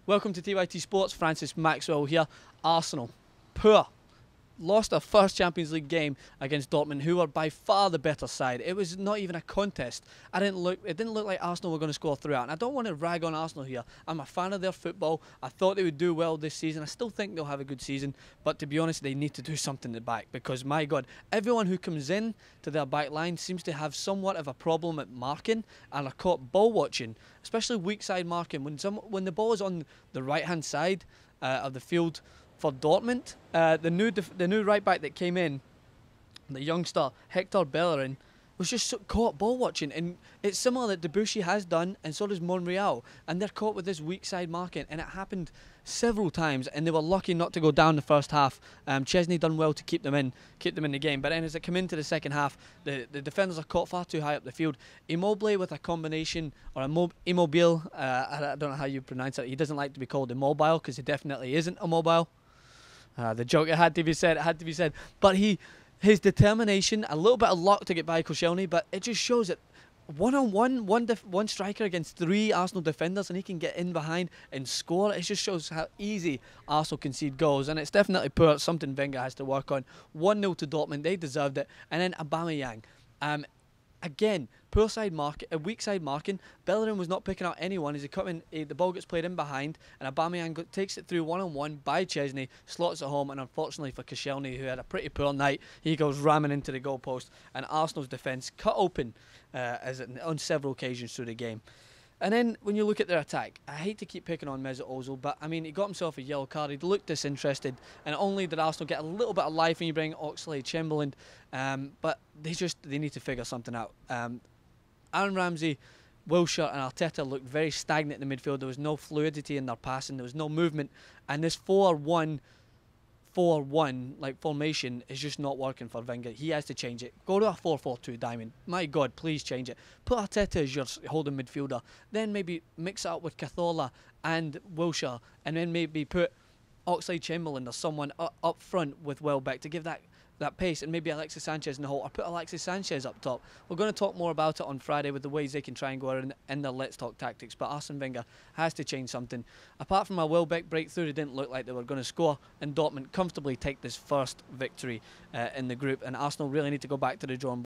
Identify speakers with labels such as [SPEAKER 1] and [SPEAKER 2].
[SPEAKER 1] Welcome to TYTSports, Francis Maxwell here. Arsenal, poor. Lost their first Champions League game against Dortmund, who were by far the better side. It was not even a contest. It didn't look like Arsenal were going to score throughout. And I don't want to rag on Arsenal here. I'm a fan of their football. I thought they would do well this season. I still think they'll have a good season. But to be honest, they need to do something at the back. Because, my God, everyone who comes in to their back line seems to have somewhat of a problem at marking and are caught ball watching, especially weak side marking. When the ball is on the right-hand side of the field, for Dortmund, the new right back that came in, the youngster Hector Bellerin, was just caught ball watching, and it's similar that Debussy has done, and so does Monreal, and they're caught with this weak side marking, and it happened several times, and they were lucky not to go down the first half. Sczezny done well to keep them in the game, but then as they come into the second half, the defenders are caught far too high up the field. Immobile with a combination, or Immobile, I don't know how you pronounce it. He doesn't like to be called immobile because he definitely isn't immobile. The joke, it had to be said. But his determination, a little bit of luck to get by Koscielny, but it just shows that one striker against three Arsenal defenders, and he can get in behind and score. It just shows how easy Arsenal concede goals, and it's definitely poor. It's something Wenger has to work on. 1-0 to Dortmund, they deserved it. And then Aubameyang. Again, poor side marking, a weak side marking. Bellerin was not picking out anyone as he come in. The ball gets played in behind, and Aubameyang takes it through one-on-one by Sczezny, slots it home, and unfortunately for Koscielny, who had a pretty poor night, he goes ramming into the goalpost, and Arsenal's defence cut open on several occasions through the game. And then when you look at their attack, I hate to keep picking on Mesut Ozil, but I mean, he got himself a yellow card. He looked disinterested, and only did Arsenal get a little bit of life when you bring Oxlade-Chamberlain. But they need to figure something out. Aaron Ramsey, Wilshere, and Arteta looked very stagnant in the midfield. There was no fluidity in their passing. There was no movement, and this 4-1 like formation is just not working for Wenger. He has to change it. Go to a 4-4-2 diamond. My God, please change it. Put Arteta as your holding midfielder. Then maybe mix it up with Cazorla and Wilshere, and then maybe put Oxlade-Chamberlain or someone up front with Welbeck to give that pace, and maybe Alexis Sanchez in the hole, or put Alexis Sanchez up top. We're going to talk more about it on Friday with the ways they can try and go around in their Let's Talk tactics, but Arsene Wenger has to change something. Apart from a Welbeck breakthrough, it didn't look like they were going to score, and Dortmund comfortably take this first victory in the group, and Arsenal really need to go back to the drawing board.